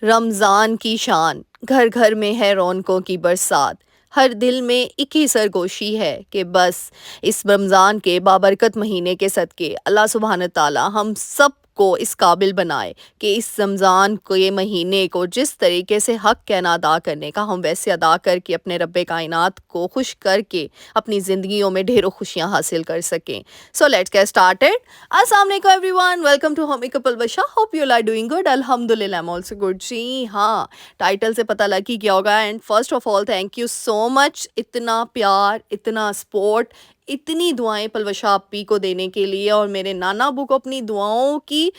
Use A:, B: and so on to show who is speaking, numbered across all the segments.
A: रमज़ान की शान, घर घर में है रौनकों की बरसात। हर दिल में एक ही सरगोशी है कि बस इस रमज़ान के बाबरकत महीने के सदके अल्लाह सुब्हान ताला हम सब को इस काबिल बनाए कि इस रमज़ान को ये महीने को जिस तरीके से हक कहना अदा करने का हम वैसे अदा करके अपने रब्बे कायनात को खुश करके अपनी ज़िंदगियों में ढेरों खुशियाँ हासिल कर सकें। So let's get started. अस्सलाम वालेकुम एवरीवन, वेलकम टू होमी कपल बशा। Hope you are doing good. अल्हम्दुलिल्लाह आई एम आल्सो गुड। जी हाँ, टाइटल से पता लग ही गया होगा। And first of all thank you so much, इतना प्यार, इतना सपोर्ट, इतनी दुआएं पलवशा अपी को देने के लिए और मेरे नाना अबू को अपनी दुआओं की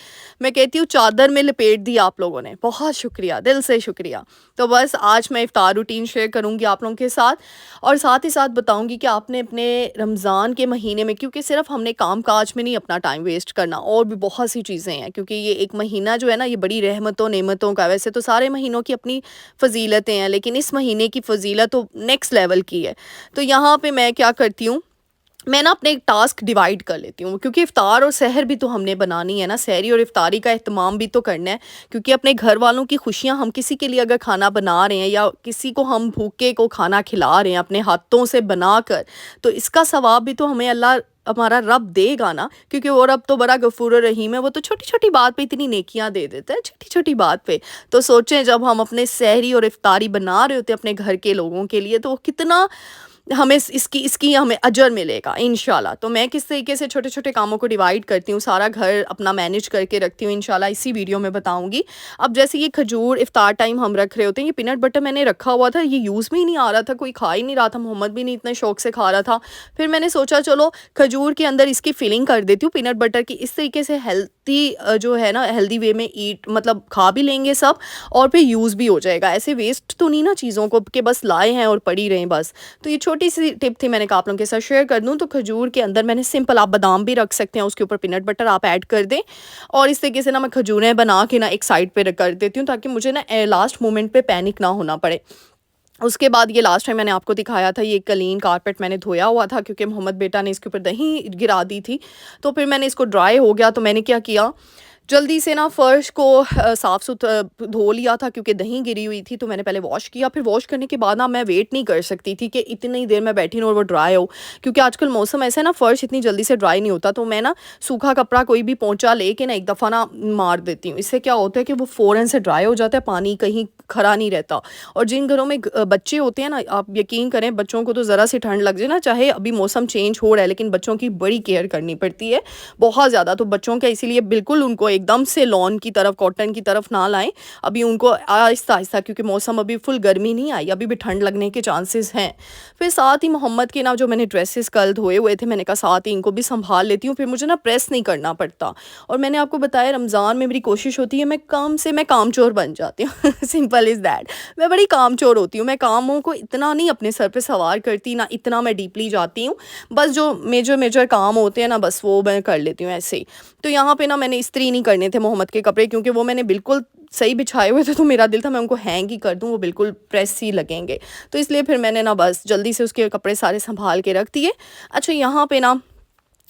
A: मैं कहती हूँ चादर में लपेट दी आप लोगों ने। बहुत शुक्रिया, दिल से शुक्रिया। तो बस आज मैं इफ्तार रूटीन शेयर करूँगी आप लोगों के साथ और साथ ही साथ बताऊंगी कि आपने अपने रमज़ान के महीने में, क्योंकि सिर्फ हमने काम काज में नहीं अपना टाइम वेस्ट करना, और भी बहुत सी चीज़ें हैं, क्योंकि ये एक महीना जो है ना, ये बड़ी रहमतों नेमतों का। वैसे तो सारे महीनों की अपनी फ़जीलतें हैं, लेकिन इस महीने की फ़जीलत तो नेक्स्ट लेवल की है। तो यहाँ पे मैं क्या करती हूँ, मैं ना अपने टास्क डिवाइड कर लेती हूँ, क्योंकि इफ्तार और सहर भी तो हमने बनानी है ना, सहरी और इफ्तारी का एहतमाम भी तो करना है, क्योंकि अपने घर वालों की खुशियाँ, हम किसी के लिए अगर खाना बना रहे हैं या किसी को हम भूखे को खाना खिला रहे हैं अपने हाथों से बना कर, तो इसका सवाब भी तो हमें अल्लाह हमारा रब देगा ना, क्योंकि वो रब तो बड़ा गफूर रहीम है। वो तो छोटी छोटी बात पे इतनी नेकियां दे देता है, छोटी छोटी बात पे। तो सोचें, जब हम अपने सहरी और इफ्तारी बना रहे होते हैं अपने घर के लोगों के लिए, तो वो कितना हमें इसकी इसकी हमें अजर मिलेगा इंशाल्लाह। तो मैं किस तरीके से छोटे छोटे कामों को डिवाइड करती हूँ, सारा घर अपना मैनेज करके रखती हूँ, इंशाल्लाह इसी वीडियो में बताऊँगी। अब जैसे ये खजूर इफ्तार टाइम हम रख रहे होते हैं, ये पीनट बटर मैंने रखा हुआ था, ये यूज़ में ही नहीं आ रहा था, कोई खा ही नहीं रहा था, मोहम्मद भी नहीं इतने शौक से खा रहा था। फिर मैंने सोचा चलो खजूर के अंदर इसकी फिलिंग कर देती हूँ पीनट बटर की, इस तरीके से हेल्थी जो है ना, हेल्दी वे में ईट, मतलब खा भी लेंगे सब और फिर यूज़ भी हो जाएगा। ऐसे वेस्ट तो नहीं ना चीज़ों को कि बस लाए हैं और पड़ी रहें बस। तो ये छोटी सी टिप थी, मैंने कहा आप लोगों के साथ शेयर कर दूं। तो खजूर के अंदर मैंने सिंपल, आप बादाम भी रख सकते हैं, उसके ऊपर पीनट बटर आप ऐड कर दें, और इस तरीके से ना मैं खजूरें बना के ना एक साइड पे कर देती हूँ, ताकि मुझे ना लास्ट मोमेंट पे पैनिक ना होना पड़े। उसके बाद ये लास्ट टाइम मैंने आपको दिखाया था, ये क्लीन कारपेट मैंने धोया हुआ था, क्योंकि मोहम्मद बेटा ने इसके ऊपर दही गिरा दी थी। तो फिर मैंने इसको ड्राई हो गया, तो मैंने क्या किया, जल्दी से ना फ़र्श को साफ़ सुथरा धो लिया था, क्योंकि दही गिरी हुई थी। तो मैंने पहले वॉश किया, फिर वॉश करने के बाद ना मैं वेट नहीं कर सकती थी कि इतनी देर मैं बैठी रहूँ और वो ड्राई हो, क्योंकि आजकल मौसम ऐसा है ना, फ़र्श इतनी जल्दी से ड्राई नहीं होता। तो मैं ना सूखा कपड़ा कोई भी पोंछा लेके ना एक दफ़ा ना मार देती हूँ। इससे क्या होता है कि वो फ़ौरन से ड्राई हो जाता है, पानी कहीं खड़ा नहीं रहता। और जिन घरों में बच्चे होते हैं ना, आप यकीन करें, बच्चों को तो ज़रा सी ठंड लग जाए ना, चाहे अभी मौसम चेंज हो रहा है, लेकिन बच्चों की बड़ी केयर करनी पड़ती है, बहुत ज़्यादा। तो बच्चों का इसीलिए बिल्कुल उनको एकदम से लॉन की तरफ, कॉटन की तरफ ना लाएं, अभी उनको आहिस्ता आहिस्ता, क्योंकि मौसम अभी फुल गर्मी नहीं आई, अभी भी ठंड लगने के चांसेस हैं। फिर साथ ही मोहम्मद के ना जो मैंने ड्रेसेस कल धोए हुए थे, मैंने कहा साथ ही इनको भी संभाल लेती हूँ, फिर मुझे ना प्रेस नहीं करना पड़ता। और मैंने आपको बताया, रमज़ान में मेरी कोशिश होती है, मैं कामचोर बन जाती हूँ सिंपल इज़ दैट। मैं बड़ी कामचोर होती हूँ, मैं कामों को इतना नहीं अपने सर पे सवार करती, ना इतना मैं डीपली जाती हूँ। बस जो मेजर मेजर काम होते हैं ना, बस वो मैं कर लेती हूँ ऐसे ही। तो यहाँ पे ना मैंने इस्त्री नहीं करने थे मोहम्मद के कपड़े, क्योंकि वो मैंने बिल्कुल सही बिछाए हुए थे, तो मेरा दिल था मैं उनको हैंग ही कर दूँ, वो बिल्कुल प्रेस ही लगेंगे। तो इसलिए फिर मैंने ना बस जल्दी से उसके कपड़े सारे संभाल के रख दिए। अच्छा, यहाँ पे ना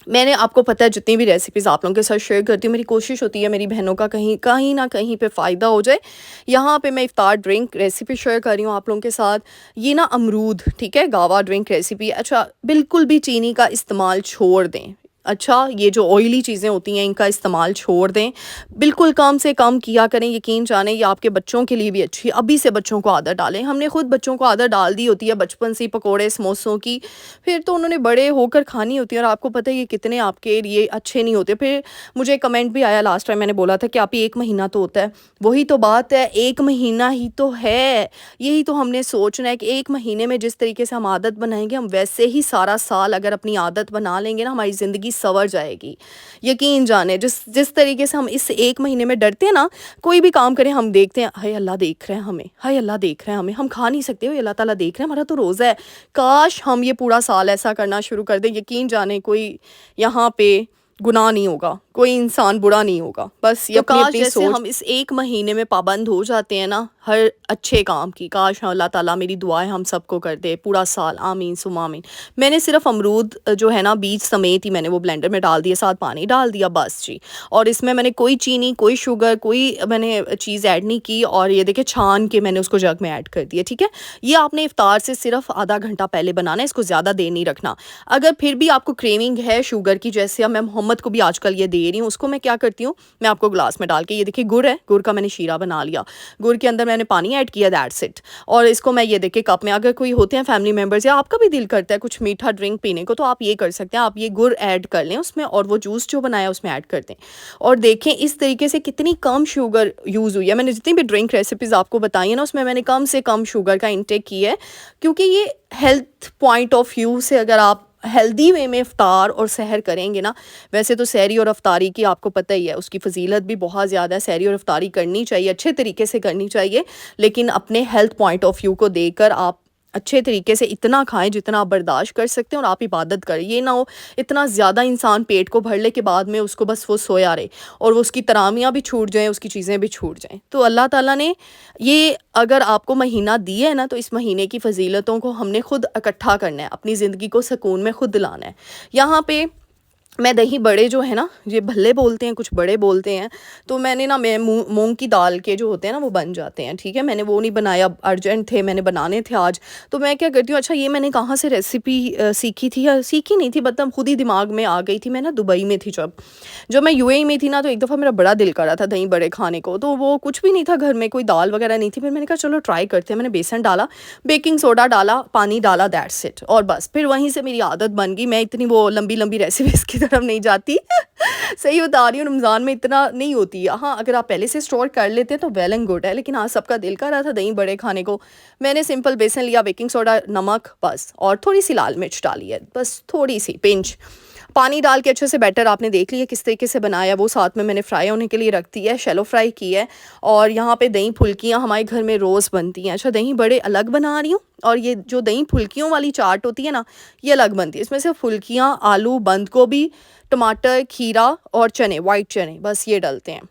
A: मैंने, आपको पता है, जितनी भी रेसिपीज़ आप लोगों के साथ शेयर करती हूँ, मेरी कोशिश होती है मेरी बहनों का कहीं कहीं ना कहीं पे फ़ायदा हो जाए। यहाँ पे मैं इफ्तार ड्रिंक रेसिपी शेयर कर रही हूँ आप लोगों के साथ। ये ना अमरूद, ठीक है, गावा ड्रिंक रेसिपी। अच्छा, बिल्कुल भी चीनी का इस्तेमाल छोड़ दें। अच्छा, ये जो ऑयली चीज़ें होती हैं इनका इस्तेमाल छोड़ दें, बिल्कुल कम से कम किया करें। यकीन जानें, ये आपके बच्चों के लिए भी अच्छी है, अभी से बच्चों को आदत डालें। हमने खुद बच्चों को आदत डाल दी होती है बचपन से पकोड़े समोसों की, फिर तो उन्होंने बड़े होकर खानी होती है, और आपको पता है ये कितने आपके लिए अच्छे नहीं होते। फिर मुझे कमेंट भी आया, लास्ट टाइम मैंने बोला था कि आप ही 1 महीना तो होता है, वही तो बात है, 1 महीना ही तो है। यही तो हमने सोचना है कि 1 महीने में जिस तरीके से हम आदत बनाएंगे, हम वैसे ही सारा साल अगर अपनी आदत बना लेंगे ना, हमारी ज़िंदगी संवर जाएगी। यकीन जाने, जिस जिस तरीके से हम इस 1 महीने में डरते हैं ना, कोई भी काम करें हम देखते हैं, हाय अल्लाह देख रहे हैं हमें, हाय अल्लाह देख रहे हैं हमें, हम खा नहीं सकते, हाय अल्लाह ताला देख रहे हैं, हमारा तो रोज़ा है। काश हम ये पूरा साल ऐसा करना शुरू कर दें, यकीन जाने कोई यहाँ पे गुनाह नहीं होगा, कोई इंसान बुरा नहीं होगा। बस ये
B: तो
A: अपनी
B: काश
A: अपनी
B: जैसे
A: सोच।
B: हम इस 1 महीने में पाबंद हो जाते हैं ना,
A: हर अच्छे काम की। काश अल्लाह ताला मेरी दुआएं हम सबको कर दे पूरा साल, आमीन सुमा आमीन। मैंने सिर्फ अमरूद जो है ना बीज समेत ही मैंने वो ब्लेंडर में डाल दिया, साथ पानी डाल दिया बस जी। और इसमें मैंने कोई चीनी, कोई शुगर, कोई मैंने चीज़ ऐड नहीं की। और ये देखिए छान के मैंने उसको जग में ऐड कर दिया, ठीक है। ये आपने इफ्तार से सिर्फ आधा घंटा पहले बनाना है, इसको ज़्यादा देर नहीं रखना। अगर फिर भी आपको क्रेविंग है शुगर की, जैसे अब मैं मोहम्मद को भी आजकल ये दे रही हूँ, उसको मैं क्या करती हूँ, मैं आपको ग्लास में डाल के, ये देखिए गुड़ है, गुड़ का मैंने शीरा बना लिया, गुड़ के अंदर मैंने पानी ऐड किया, दैट्स इट। और इसको मैं ये देखिए कप में, अगर कोई होते हैं फैमिली मेम्बर्स या आपका भी दिल करता है कुछ मीठा ड्रिंक पीने को, तो आप ये कर सकते हैं, आप ये गुड़ ऐड कर लें उसमें और वो जूस जो बनाया उसमें ऐड कर दें। और देखें इस तरीके से कितनी कम शुगर यूज़ हुई है। मैंने जितनी भी ड्रिंक रेसिपीज़ आपको बताई है ना, उसमें मैंने कम से कम शुगर का इंटेक किया है, क्योंकि ये हेल्थ पॉइंट ऑफ व्यू से अगर आप हेल्दी वे में इफ्तार और सहर करेंगे ना, वैसे तो सहरी और अफ्तारी की आपको पता ही है, उसकी फ़जीलत भी बहुत ज़्यादा है। सहरी और अफ्तारी करनी चाहिए, अच्छे तरीके से करनी चाहिए, लेकिन अपने हेल्थ पॉइंट ऑफ व्यू को देकर आप अच्छे तरीके से इतना खाएं जितना आप बर्दाश्त कर सकते हैं और आप इबादत करें। ये ना हो इतना ज़्यादा इंसान पेट को भरने के बाद में उसको बस वो सोया रहे और वो उसकी तरामियाँ भी छूट जाएँ, उसकी चीज़ें भी छूट जाएँ। तो अल्लाह ताला ने ये अगर आपको महीना दिया है ना, तो इस महीने की फ़जीलतों को हमने खुद इकट्ठा करना है, अपनी ज़िंदगी को सुकून में खुद दिलाना है। यहाँ पे मैं दही बड़े जो है ना, ये भल्ले बोलते हैं, कुछ बड़े बोलते हैं, तो मैंने ना मैं मूंग की दाल के जो होते हैं ना वो बन जाते हैं, ठीक है। मैंने वो नहीं बनाया, अर्जेंट थे, मैंने बनाने थे आज, तो मैं क्या करती हूँ, अच्छा ये मैंने कहाँ से रेसिपी सीखी थी, या सीखी नहीं थी, मतलब खुद ही दिमाग में आ गई थी। मैं ना दुबई में थी, जब मैं यूएई में थी ना, तो एक दफ़ा मेरा बड़ा दिल कर रहा था दही बड़े खाने को, तो वो कुछ भी नहीं था घर में, कोई दाल वगैरह नहीं थी। फिर मैंने कहा चलो ट्राई करते हैं। मैंने बेसन डाला, बेकिंग सोडा डाला, पानी डाला, दैट्स इट। और बस फिर वहीं से मेरी आदत बन गई। मैं इतनी वो लंबी लंबी रेसिपीज़ की तरफ नहीं जाती सही बता रही हूँ, रमज़ान में इतना नहीं होती है। हाँ, अगर आप पहले से स्टोर कर लेते हैं तो वेल एंड गुड है, लेकिन आज सबका दिल कर रहा था दही बड़े खाने को। मैंने सिंपल बेसन लिया, बेकिंग सोडा, नमक बस, और थोड़ी सी लाल मिर्च डाली है, बस थोड़ी सी पिंच, पानी डाल के अच्छे से बैटर आपने देख लिया किस तरीके से बनाया। वो साथ में मैंने फ्राई होने के लिए रख दी है, शैलो फ्राई की है। और यहाँ पे दही फुल्कियाँ हमारे घर में रोज़ बनती हैं। अच्छा, दही बड़े अलग बना रही हूँ, और ये जो दही फुल्कियों वाली चाट होती है ना, ये अलग बनती है। इसमें से फुल्कियाँ, आलू, बंद गोभी, टमाटर, खीरा और चने, वाइट चने, बस ये डलते हैं।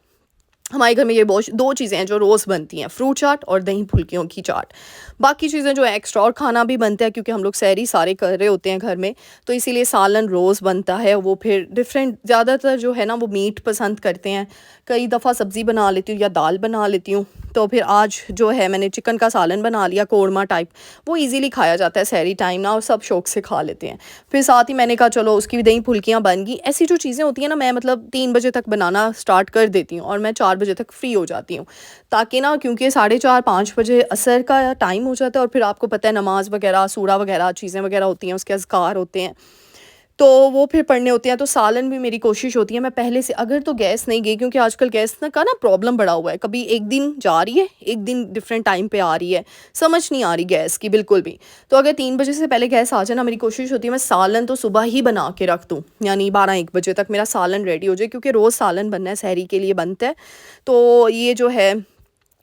A: हमारे घर में ये बहुत दो चीज़ें हैं जो रोज़ बनती हैं, फ्रूट चाट और दही फुल्कियों की चाट। बाकी चीज़ें जो है एक्स्ट्रा, और खाना भी बनता है क्योंकि हम लोग सहरी सारे कर रहे होते हैं घर में, तो इसीलिए सालन रोज़ बनता है। वो फिर डिफरेंट, ज़्यादातर जो है ना वो मीट पसंद करते हैं, कई दफ़ा सब्ज़ी बना लेती हूँ या दाल बना लेती हूँ। तो फिर आज जो है मैंने चिकन का सालन बना लिया, कोरमा टाइप, वो इजीली खाया जाता है सहरी टाइम ना, और सब शौक से खा लेते हैं। फिर साथ ही मैंने कहा चलो उसकी भी दही फुल्कियाँ बन गई। ऐसी जो चीज़ें होती हैं ना, मैं मतलब 3 बजे तक बनाना स्टार्ट कर देती हूँ और मैं 4 बजे तक फ्री हो जाती हूँ, ताकि ना, क्योंकि 4:30-5 बजे असर का टाइम हो जाता है, और फिर आपको पता है नमाज वगैरह, सूरा वगैरह चीज़ें वगैरह होती हैं, उसके अज़कार होते हैं, तो वो फिर पढ़ने होते हैं। तो सालन भी मेरी कोशिश होती है मैं पहले से, अगर तो गैस नहीं गई, क्योंकि आजकल गैस ना का ना प्रॉब्लम बढ़ा हुआ है, कभी एक दिन जा रही है, एक दिन डिफरेंट टाइम पे आ रही है, समझ नहीं आ रही गैस की बिल्कुल भी। तो अगर 3 बजे से पहले गैस आ जाए ना, मेरी कोशिश होती है मैं सालन तो सुबह ही बना के रख दूँ, यानी 12-1 बजे तक मेरा सालन रेडी हो जाए, क्योंकि रोज़ सालन बनना है, सहरी के लिए बनता है। तो ये जो है,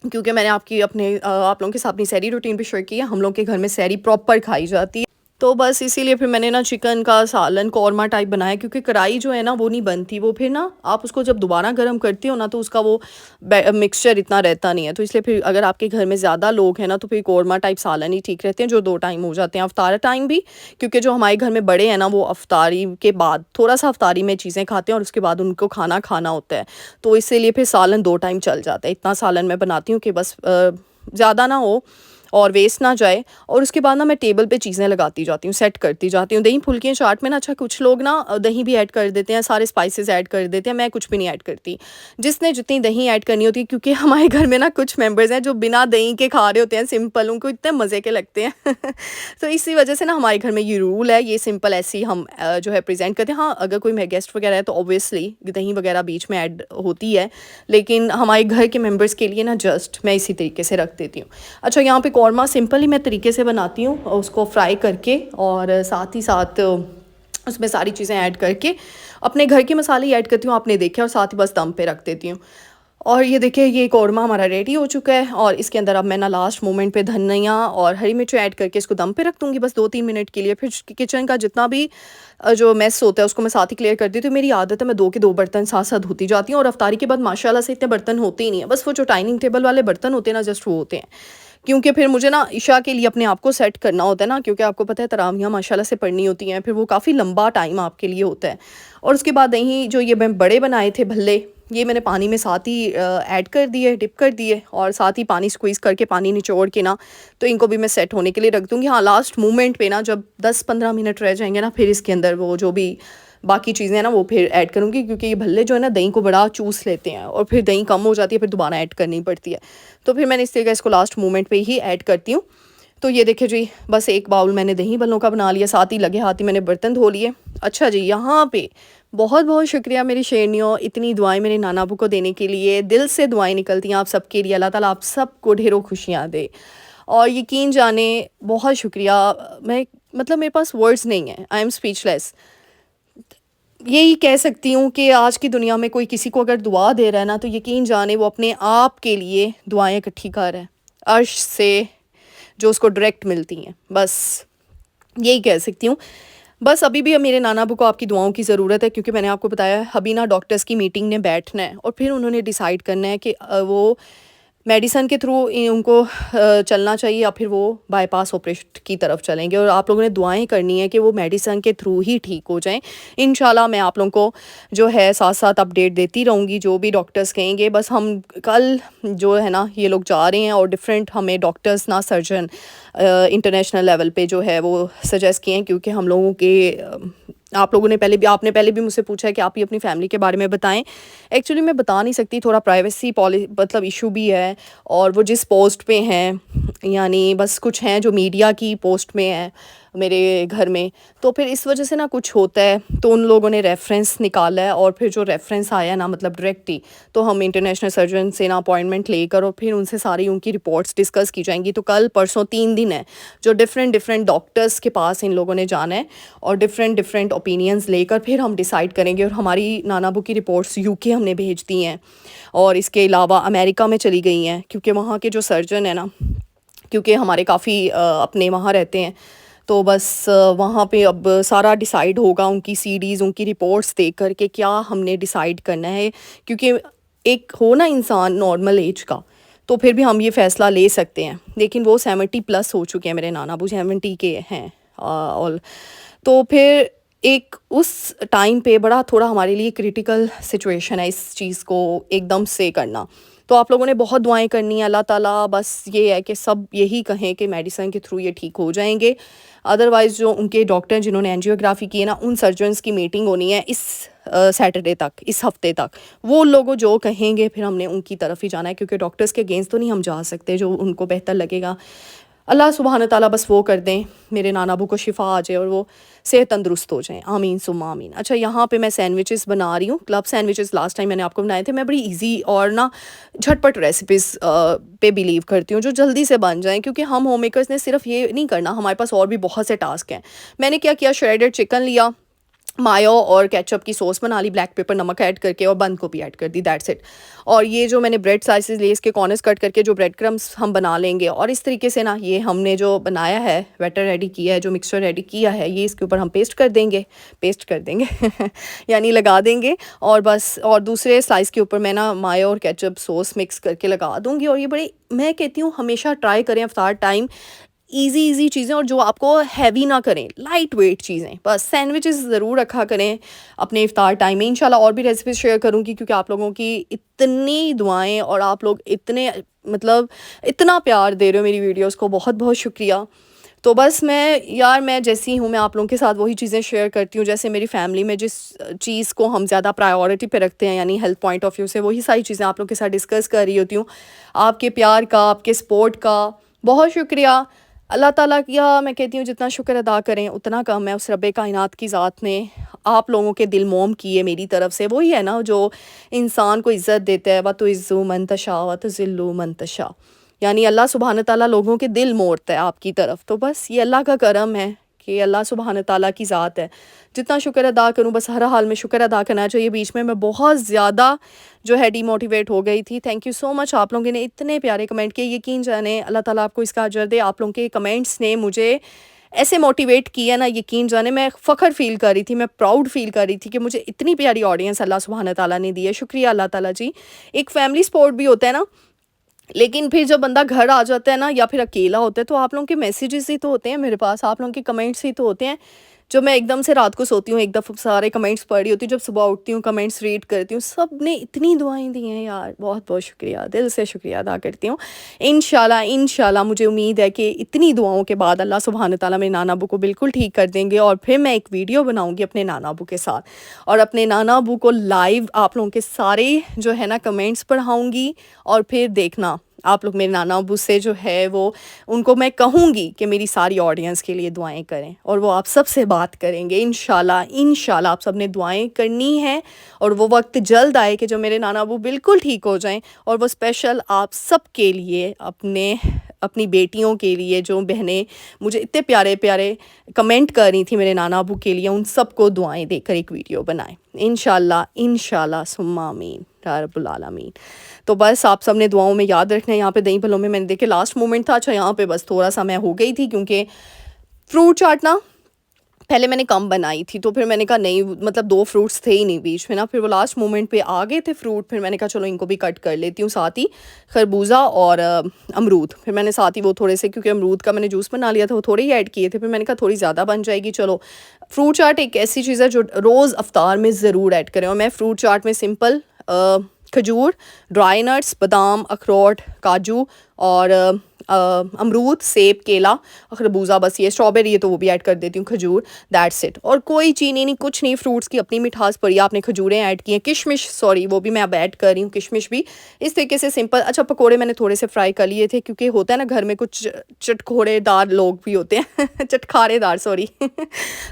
A: क्योंकि मैंने आप लोगों के साथ अपनी सहरी रूटीन भी शेयर की है, हम लोग के घर में सहरी प्रॉपर खाई जाती है। तो बस इसीलिए फिर मैंने ना चिकन का सालन कौरमा टाइप बनाया, क्योंकि कढ़ाई जो है ना वो नहीं बनती, वो फिर ना आप उसको जब दोबारा गर्म करती हो ना, तो उसका वो मिक्सचर इतना रहता नहीं है। तो इसलिए फिर अगर आपके घर में ज़्यादा लोग हैं ना, तो फिर कौरमा टाइप सालन ही ठीक रहते हैं, जो 2 टाइम हो जाते हैं, अफ्तार टाइम भी, क्योंकि जो हमारे घर में बड़े हैं ना, वो अफ्तारी के बाद थोड़ा सा अफ्तारी में चीज़ें खाते हैं और उसके बाद उनको खाना खाना होता है, तो इसीलिए फिर सालन 2 टाइम चल जाता है। इतना सालन मैं बनाती हूँ कि बस ज़्यादा ना हो और वेस्ट ना जाए। और उसके बाद ना मैं टेबल पे चीज़ें लगाती जाती हूँ, सेट करती जाती हूँ। दही फुल्कियाँ चाट में ना, अच्छा कुछ लोग ना दही भी ऐड कर देते हैं, सारे स्पाइसेस ऐड कर देते हैं, मैं कुछ भी नहीं ऐड करती। जिसने जितनी दही ऐड करनी होती है, क्योंकि हमारे घर में ना कुछ मेंबर्स हैं जो बिना दही के खा रहे होते हैं, सिंपल, उनको इतने मज़े के लगते हैं तो इसी वजह से ना हमारे घर में ये रूल है, ये सिंपल ऐसे ही हम जो है प्रेजेंट करते हैं। हाँ, अगर कोई मेरे गेस्ट वगैरह है तो ऑब्वियसली दही वगैरह बीच में ऐड होती है, लेकिन हमारे घर के मेम्बर्स के लिए ना जस्ट मैं इसी तरीके से रख देती हूँ। अच्छा, यहाँ पे कौरमा सिंपल ही मैं तरीके से बनाती हूँ, उसको फ्राई करके और साथ ही साथ उसमें सारी चीज़ें ऐड करके अपने घर के मसाले ऐड करती हूँ, आपने देखे, और साथ ही बस दम पे रख देती हूँ। और ये देखिए ये कौरमा हमारा रेडी हो चुका है और इसके अंदर अब मैं ना लास्ट मोमेंट पे धनिया और हरी मिर्च ऐड करके इसको दम पे रख दूँगी बस 2-3 मिनट के लिए। फिर किचन का जितना भी जो मेस होता है उसको मैं साथ ही क्लियर कर देती हूँ। मेरी आदत है मैं 2 के 2 बर्तन साथ-साथ धोती जाती हूँ और अफ्तारी के बाद माशाल्लाह से इतने बर्तन होते ही नहीं है। बस वो जो डाइनिंग टेबल वाले बर्तन होते हैं ना जस्ट वो होते हैं। क्योंकि फिर मुझे ना इशा के लिए अपने आप को सेट करना होता है ना, क्योंकि आपको पता है तरावियाँ माशाल्लाह से पढ़नी होती हैं, फिर वो काफ़ी लंबा टाइम आपके लिए होता है। और उसके बाद दही जो ये मैं बड़े बनाए थे भल्ले, ये मैंने पानी में साथ ही ऐड कर दिए, डिप कर दिए और साथ ही पानी स्क्वीज़ करके पानी निचोड़ के ना तो इनको भी मैं सेट होने के लिए रख दूँगी। हाँ, लास्ट मोमेंट पे ना जब 10-15 मिनट रह जाएँगे ना फिर इसके अंदर वो जो भी बाकी चीज़ें हैं ना वो फिर ऐड करूँगी, क्योंकि ये भल्ले जो है ना दही को बड़ा चूस लेते हैं और फिर दही कम हो जाती है, फिर दोबारा ऐड करनी पड़ती है। तो फिर मैंने इस तरीके इसको लास्ट मोमेंट पे ही ऐड करती हूँ। तो ये देखिए जी, बस एक बाउल मैंने दही भल्लों का बना लिया, साथ ही लगे हाथ ही मैंने बर्तन धो लिए। अच्छा जी, यहाँ पे बहुत-बहुत शुक्रिया मेरी शेरनियों, इतनी दुआएँ मेरे नाना अबू को देने के लिए। दिल से दुआएँ निकलती हैं आप सबके लिए, अल्लाह ताला आप सबको ढेरों खुशियाँ दे। और यकीन जाने बहुत शुक्रिया, मैं मतलब मेरे पास वर्ड्स नहीं हैं, आई एम स्पीचलेस। यही कह सकती हूँ कि आज की दुनिया में कोई किसी को अगर दुआ दे रहा है ना, तो यकीन जाने वो अपने आप के लिए दुआएँ इकट्ठी कर रहा है, अर्श से जो उसको डायरेक्ट मिलती हैं। बस यही कह सकती हूँ। बस अभी भी अब मेरे नाना अबू को आपकी दुआओं की ज़रूरत है, क्योंकि मैंने आपको बताया अभी ना डॉक्टर्स की मीटिंग में बैठना है और फिर उन्होंने डिसाइड करना है कि वो मेडिसन के थ्रू उनको चलना चाहिए या फिर वो बाईपास ऑपरेशन की तरफ चलेंगे। और आप लोगों ने दुआएं करनी है कि वो मेडिसन के थ्रू ही ठीक हो जाएं। इंशाल्लाह मैं आप लोगों को जो है साथ साथ अपडेट देती रहूँगी जो भी डॉक्टर्स कहेंगे। बस हम कल जो है ना ये लोग जा रहे हैं और डिफरेंट हमें डॉक्टर्स ना सर्जन इंटरनेशनल लेवल पे जो है वो सजेस्ट किए हैं, क्योंकि हम लोगों के आप लोगों ने आपने पहले भी मुझसे पूछा है कि आप ही अपनी फैमिली के बारे में बताएं। एक्चुअली मैं बता नहीं सकती, थोड़ा प्राइवेसी मतलब इशू भी है और वो जिस पोस्ट पे हैं, यानी बस कुछ हैं जो मीडिया की पोस्ट में है मेरे घर में, तो फिर इस वजह से ना कुछ होता है तो उन लोगों ने रेफरेंस निकाला है और फिर जो रेफरेंस आया ना मतलब डायरेक्ट ही, तो हम इंटरनेशनल सर्जन से ना अपॉइंटमेंट लेकर और फिर उनसे सारी उनकी रिपोर्ट्स डिस्कस की जाएंगी। तो कल परसों 3 दिन है जो डिफरेंट डॉक्टर्स के पास इन लोगों ने जाना है और डिफरेंट ओपिनियंस लेकर फिर हम डिसाइड करेंगे। और हमारी नाना अबू की रिपोर्ट्स यूके हमने भेज दी हैं और इसके अलावा अमेरिका में चली गई हैं, क्योंकि वहाँ के जो सर्जन है ना, क्योंकि हमारे काफ़ी अपने वहाँ रहते हैं, तो बस वहाँ पे अब सारा डिसाइड होगा उनकी सीडीज़ उनकी रिपोर्ट्स देख कर के क्या हमने डिसाइड करना है। क्योंकि एक हो ना इंसान नॉर्मल एज का, तो फिर भी हम ये फ़ैसला ले सकते हैं, लेकिन वो 70 प्लस हो चुके हैं, मेरे नाना अबू 70 के हैं और तो फिर एक उस टाइम पे बड़ा थोड़ा हमारे लिए क्रिटिकल सिचुएशन है इस चीज़ को एकदम से करना। तो आप लोगों ने बहुत दुआएं करनी है, अल्लाह ताला बस ये है कि सब यही कहें कि मेडिसिन के थ्रू ये ठीक हो जाएंगे। अदरवाइज़ जो उनके डॉक्टर जिन्होंने एंजियोग्राफी की है ना, उन सर्जन्स की मीटिंग होनी है इस सैटरडे तक, इस हफ्ते तक। वो लोग जो कहेंगे फिर हमने उनकी तरफ ही जाना है, क्योंकि डॉक्टर्स के अगेंस्ट तो नहीं हम जा सकते, जो उनको बेहतर लगेगा अल्लाह सुबहान ताला बस वो कर दें, मेरे नाना अबू को शिफा आ जाए और वो सेहत तंदुरुस्त हो जाएं, आमीन सुम्मा आमीन। अच्छा, यहाँ पे मैं सैंडविचेस बना रही हूँ, क्लब सैंडविचेस लास्ट टाइम मैंने आपको बनाए थे। मैं बड़ी इजी और ना झटपट रेसिपीज़ पे बिलीव करती हूँ जो जल्दी से बन जाएं, क्योंकि हम होम मेकर्स ने सिर्फ ये नहीं करना, हमारे पास और भी बहुत से टास्क हैं। मैंने क्या किया, श्रेडेड चिकन लिया, मायो और केचप की सॉस बना ली, ब्लैक पेपर नमक ऐड करके और बंद गोभी ऐड कर दी, दैट्स इट। और ये जो मैंने ब्रेड स्लाइसेस लिए इसके कॉर्नर्स कट करके जो ब्रेड क्रम्स हम बना लेंगे, और इस तरीके से ना ये हमने जो बनाया है बैटर रेडी किया है, जो मिक्सचर रेडी किया है, ये इसके ऊपर हम पेस्ट कर देंगे यानी लगा देंगे। और बस और दूसरे स्लाइस के ऊपर मैं ना मायो और केचप सॉस मिक्स करके लगा दूँगी। और ये बड़ी, मैं कहती हूँ हमेशा ट्राई करें अफ्तार टाइम इजी चीज़ें और जो आपको हैवी ना करें, लाइट वेट चीज़ें। बस सैंडविचेस ज़रूर रखा करें अपने इफ्तार टाइम में। इंशाल्लाह और भी रेसिपीज शेयर करूँगी, क्योंकि आप लोगों की इतनी दुआएं और आप लोग इतने मतलब इतना प्यार दे रहे हो मेरी वीडियोस को, बहुत बहुत शुक्रिया। तो बस मैं जैसी हूँ, मैं आप लोगों के साथ वही चीज़ें शेयर करती हूँ जैसे मेरी फैमिली में जिस चीज़ को हम ज़्यादा प्रायोरिटी पे रखते हैं, यानी हेल्थ पॉइंट ऑफ व्यू से, वही सारी चीज़ें आप लोगों के साथ डिस्कस कर रही होती हूँ। आपके प्यार का, आपके सपोर्ट का बहुत शुक्रिया। अल्लाह ताला का मैं कहती हूँ जितना शुक्र अदा करें उतना कम है। उस रब्बे कायनात की ज़ात ने आप लोगों के दिल मोम किए मेरी तरफ से, वही है ना जो इंसान को इज़्ज़त देता है। व तो इज़्ज़ु मन तशा व तो ज़िल्लु मन तशा, यानी अल्लाह सुब्हान ताला लोगों के दिल मोड़ता है आपकी तरफ। तो बस ये अल्लाह का करम है ये अल्लाह सुब्हान ताला की ज़ात है। जितना शुक्र अदा करूँ, बस हर हाल में शुक्र अदा करना चाहिए। बीच में मैं बहुत ज़्यादा जो है डिमोटिवेट हो गई थी। थैंक यू सो मच, आप लोगों ने इतने प्यारे कमेंट किए। यकीन जाने अल्लाह ताला आपको इसका अजर दे। आप लोगों के कमेंट्स ने मुझे ऐसे मोटिवेट किया ना, यकीन जाने मैं फ़ख्र फ़ील कर रही थी, मैं प्राउड फ़ील कर रही थी कि मुझे इतनी प्यारी ऑडियंस अल्लाह सुब्हान ताला ने दी है। शुक्रिया अल्लाह ताला जी। एक फैमिली सपोर्ट भी होता है ना, लेकिन फिर जब बंदा घर आ जाता है ना, या फिर अकेला होता है, तो आप लोगों के मैसेजेस ही तो होते हैं मेरे पास, आप लोगों के कमेंट्स ही तो होते हैं। जो मैं एकदम से रात को सोती हूँ, एक दफ़ा सारे कमेंट्स पढ़ रही होती हूँ, जब सुबह उठती हूँ कमेंट्स रीड करती हूँ, सब ने इतनी दुआएं दी हैं यार, बहुत बहुत शुक्रिया, दिल से शुक्रिया अदा करती हूँ। इंशाल्लाह इंशाल्लाह मुझे उम्मीद है कि इतनी दुआओं के बाद अल्लाह सुब्हान ताला मेरे नाना अबू को बिल्कुल ठीक कर देंगे, और फिर मैं एक वीडियो बनाऊँगी अपने नाना अबू के साथ, और अपने नाना अबू को लाइव आप लोगों के सारे जो है ना कमेंट्स पढ़ाऊँगी। और फिर देखना आप लोग मेरे नाना अबू से जो है वो, उनको मैं कहूँगी कि मेरी सारी ऑडियंस के लिए दुआएं करें, और वो आप सब से बात करेंगे इंशाल्लाह। इंशाल्लाह आप सब ने दुआएं करनी है, और वो वक्त जल्द आए कि जो मेरे नाना अबू बिल्कुल ठीक हो जाएं, और वो स्पेशल आप सब के लिए, अपनी बेटियों के लिए, जो बहनें मुझे इतने प्यारे प्यारे कमेंट कर रही थी मेरे नाना अबू के लिए, उन सबको दुआएं देकर एक वीडियो बनाएं इंशाल्लाह इंशाल्लाह सुम्मा आमीन या रब्बुल आलमीन। तो बस आप सब ने दुआओं में याद रखना है। यहाँ पे दही भल्लों में मैंने देखे लास्ट मोमेंट था, अच्छा यहाँ पे बस थोड़ा सा मैं हो गई थी, क्योंकि फ्रूट चाट ना पहले मैंने कम बनाई थी, तो फिर मैंने कहा नहीं, मतलब 2 फ्रूट्स थे ही नहीं बीच में ना, फिर वो लास्ट मोमेंट पे आ गए थे फ्रूट, फिर मैंने कहा चलो इनको भी कट कर लेती हूँ, साथ ही खरबूजा और अमरूद, फिर मैंने साथ ही वो थोड़े से, क्योंकि अमरूद का मैंने जूस बना लिया था, वो थोड़े ही ऐड किए थे, फिर मैंने कहा थोड़ी ज़्यादा बन जाएगी। चलो, फ्रूट चाट एक ऐसी चीज़ है जो रोज़ अफ्तार में ज़रूर ऐड करें, और मैं फ्रूट चाट में सिंपल खजूर, ड्राई नट्स, बादाम, अखरोट, काजू और अमरूद, सेब, केला, खरबूजा, बस ये स्ट्रॉबेरी है तो वो भी ऐड कर देती हूँ, खजूर, दैट्स इट। और कोई चीनी नहीं, कुछ नहीं, फ्रूट्स की अपनी मिठास पर, आपने खजूरें ऐड की हैं, किशमिश, सॉरी वो भी मैं अब ऐड कर रही हूँ, किशमिश भी इस तरीके से सिंपल। अच्छा, पकोड़े मैंने थोड़े से फ्राई कर लिए थे, क्योंकि होता है ना घर में कुछ चटखोरेदार लोग भी होते हैं चटखारेदार, सॉरी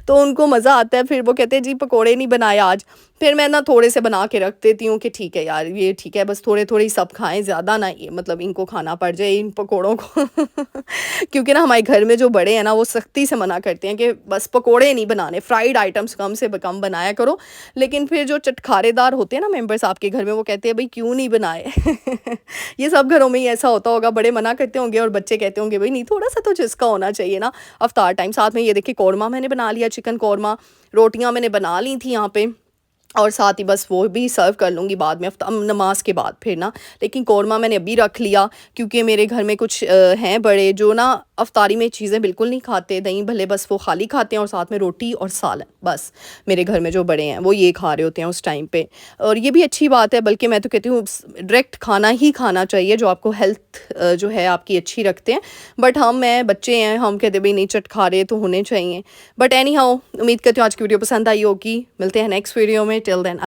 A: तो उनको मज़ा आता है, फिर वो कहते हैं जी पकोड़े नहीं बनाए आज, फिर मैं ना थोड़े से बना के रख देती हूँ कि ठीक है यार, ये ठीक है, बस थोड़े थोड़े ही सब खाएं, ज़्यादा ना ये मतलब इनको खाना पड़ जाए इन पकोड़ों को क्योंकि ना हमारे घर में जो बड़े हैं ना, वो सख्ती से मना करते हैं कि बस पकोड़े नहीं बनाने, फ्राइड आइटम्स कम से कम बनाया करो। लेकिन फिर जो चटखारेदार होते हैं ना मेंबर्स आपके घर में, वो कहते हैं भाई क्यों नहीं बनाए ये सब घरों में ही ऐसा होता होगा, बड़े मना करते होंगे और बच्चे कहते होंगे भाई नहीं, थोड़ा सा तो जिसका होना चाहिए ना अफ्तार टाइम। साथ में ये देखिए कौरमा मैंने बना लिया, चिकन कौरमा, रोटियां मैंने बना ली थी यहाँ पे, और साथ ही बस वो भी सर्व कर लूँगी बाद में नमाज के बाद फिर ना। लेकिन कौरमा मैंने अभी रख लिया, क्योंकि मेरे घर में कुछ हैं बड़े जो ना अफ्तारी में चीज़ें बिल्कुल नहीं खाते, दही भले बस वो खाली खाते हैं, और साथ में रोटी और सालन, बस मेरे घर में जो बड़े हैं वो ये खा रहे होते हैं उस टाइम पे। और ये भी अच्छी बात है, बल्कि मैं तो कहती हूँ डायरेक्ट खाना ही खाना चाहिए जो आपको हेल्थ जो है आपकी अच्छी रखते हैं। बट मैं बच्चे हैं, हम कहते भाई नहीं चटखा रहे तो होने चाहिए। बट एनी हाउ, उम्मीद करती हूँ आज की वीडियो पसंद आई होगी, मिलते हैं नेक्स्ट वीडियो में, टिल देन।